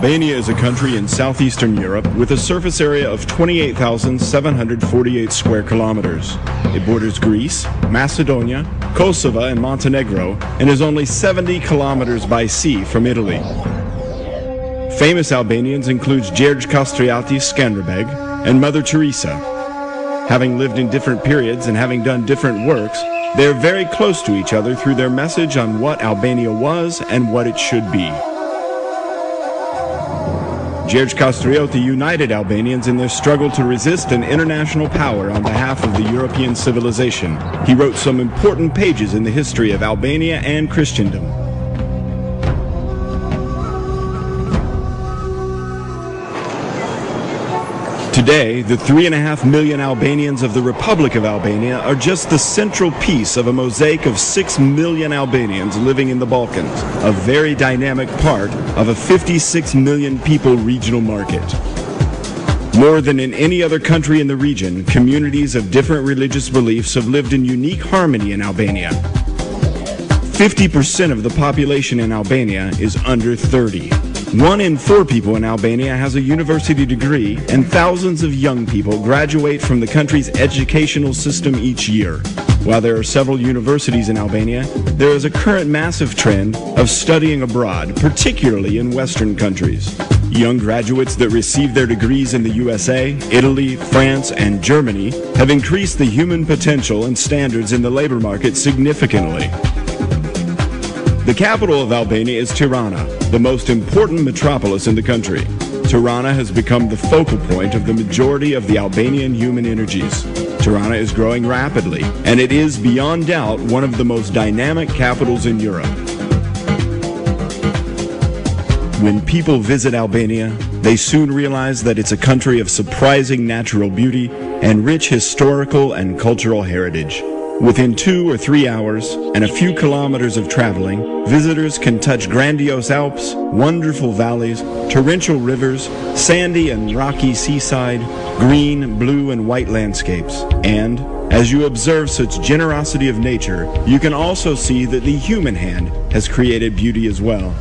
Albania is a country in southeastern Europe with a surface area of 28,748 square kilometers. It borders Greece, Macedonia, Kosovo, and Montenegro, and is only 70 kilometers by sea from Italy. Famous Albanians include Gjergj Kastriati Skanderbeg and Mother Teresa. Having lived in different periods and having done different works, they are very close to each other through their message on what Albania was and what it should be. Gjergj Kastrioti united Albanians in their struggle to resist an international power on behalf of the European civilization. He wrote some important pages in the history of Albania and Christendom. Today, the 3.5 million Albanians of the Republic of Albania are just the central piece of a mosaic of 6 million Albanians living in the Balkans, a very dynamic part of a 56 million people regional market. More than in any other country in the region, communities of different religious beliefs have lived in unique harmony in Albania. 50% of the population in Albania is under 30. 1 in 4 people in Albania has a university degree, and thousands of young people graduate from the country's educational system each year. While there are several universities in Albania, there is a current massive trend of studying abroad, particularly in Western countries. Young graduates that receive their degrees in the USA, Italy, France, and Germany have increased the human potential and standards in the labor market significantly. The capital of Albania is Tirana, the most important metropolis in the country. Tirana has become the focal point of the majority of the Albanian human energies. Tirana is growing rapidly, and it is beyond doubt one of the most dynamic capitals in Europe. When people visit Albania, they soon realize that it's a country of surprising natural beauty and rich historical and cultural heritage. Within 2 or 3 hours and a few kilometers of traveling, visitors can touch grandiose Alps, wonderful valleys, torrential rivers, sandy and rocky seaside, green, blue, and white landscapes. And as you observe such generosity of nature, you can also see that the human hand has created beauty as well.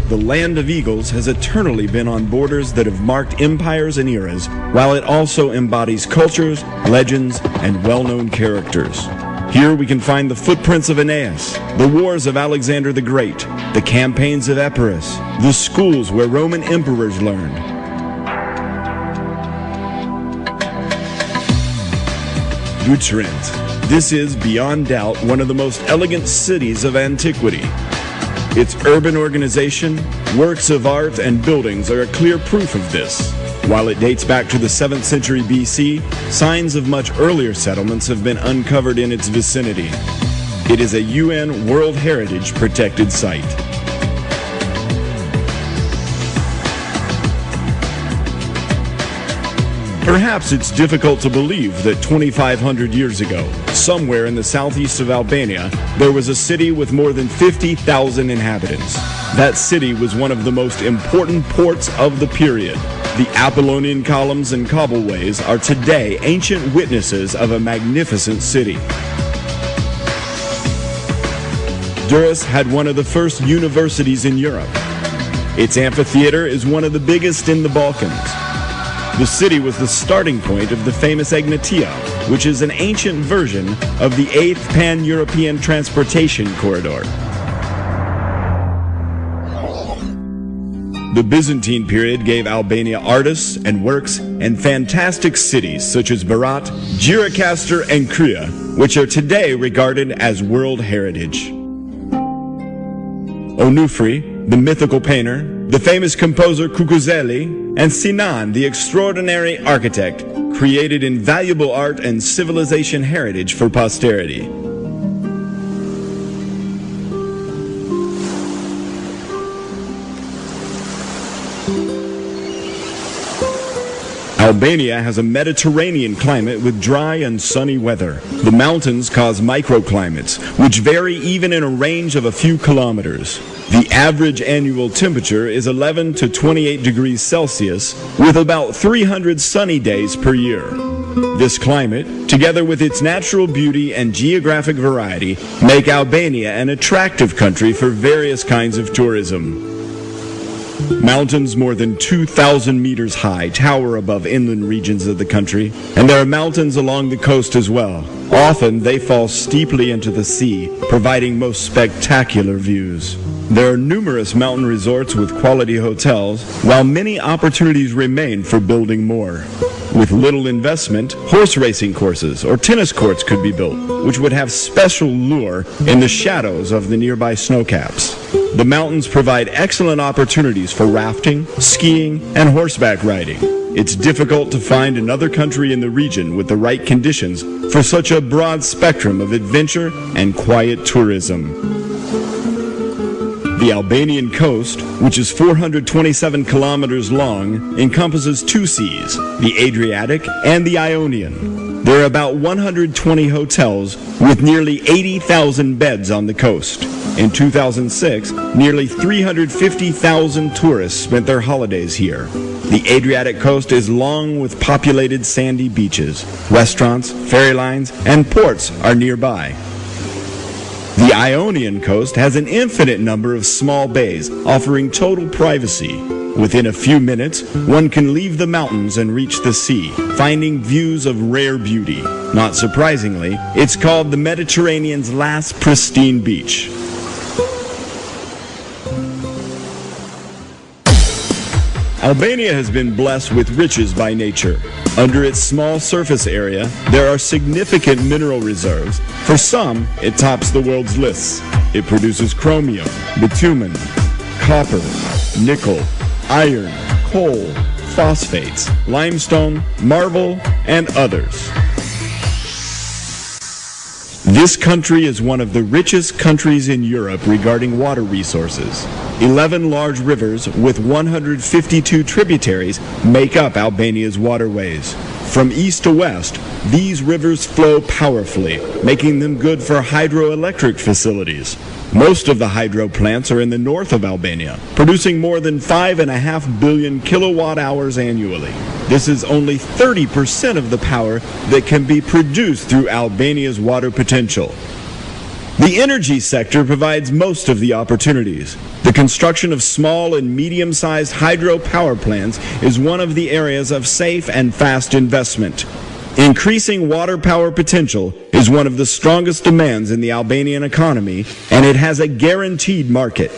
The land of eagles has eternally been on borders that have marked empires and eras, while it also embodies cultures, legends, and well-known characters. Here we can find the footprints of Aeneas, the wars of Alexander the Great, the campaigns of Epirus, the schools where Roman emperors learned. Bucharest. This is, beyond doubt, one of the most elegant cities of antiquity. Its urban organization, works of art, and buildings are a clear proof of this. While it dates back to the 7th century BC, signs of much earlier settlements have been uncovered in its vicinity. It is a UN World Heritage protected site. Perhaps it's difficult to believe that 2,500 years ago, somewhere in the southeast of Albania, there was a city with more than 50,000 inhabitants. That city was one of the most important ports of the period. The Apollonian columns and cobbleways are today ancient witnesses of a magnificent city. Durrës had one of the first universities in Europe. Its amphitheater is one of the biggest in the Balkans. The city was the starting point of the famous Egnatia, which is an ancient version of the 8th Pan-European Transportation Corridor. The Byzantine period gave Albania artists and works and fantastic cities such as Berat, Gjirokastër, and Krye, which are today regarded as World Heritage. Onufri, the mythical painter, the famous composer Kukuzeli, and Sinan, the extraordinary architect, created invaluable art and civilization heritage for posterity. Albania has a Mediterranean climate with dry and sunny weather. The mountains cause microclimates, which vary even in a range of a few kilometers. The average annual temperature is 11 to 28 degrees Celsius, with about 300 sunny days per year. This climate, together with its natural beauty and geographic variety, make Albania an attractive country for various kinds of tourism. Mountains more than 2,000 meters high tower above inland regions of the country, and there are mountains along the coast as well. Often they fall steeply into the sea, providing most spectacular views. There are numerous mountain resorts with quality hotels, while many opportunities remain for building more. With little investment, horse racing courses or tennis courts could be built, which would have special lure in the shadows of the nearby snowcaps. The mountains provide excellent opportunities for rafting, skiing, and horseback riding. It's difficult to find another country in the region with the right conditions for such a broad spectrum of adventure and quiet tourism. The Albanian coast, which is 427 kilometers long, encompasses two seas, the Adriatic and the Ionian. There are about 120 hotels with nearly 80,000 beds on the coast. In 2006, nearly 350,000 tourists spent their holidays here. The Adriatic coast is long with populated sandy beaches. Restaurants, ferry lines, and ports are nearby. The Ionian coast has an infinite number of small bays, offering total privacy. Within a few minutes, one can leave the mountains and reach the sea, finding views of rare beauty. Not surprisingly, it's called the Mediterranean's last pristine beach. Albania has been blessed with riches by nature. Under its small surface area, there are significant mineral reserves. For some, it tops the world's lists. It produces chromium, bitumen, copper, nickel, iron, coal, phosphates, limestone, marble, and others. This country is one of the richest countries in Europe regarding water resources. 11 large rivers with 152 tributaries make up Albania's waterways. From east to west, these rivers flow powerfully, making them good for hydroelectric facilities. Most of the hydro plants are in the north of Albania, producing more than 5.5 billion kilowatt hours annually. This is only 30% of the power that can be produced through Albania's water potential. The energy sector provides most of the opportunities. The construction of small and medium-sized hydro power plants is one of the areas of safe and fast investment. Increasing water power potential is one of the strongest demands in the Albanian economy, and it has a guaranteed market.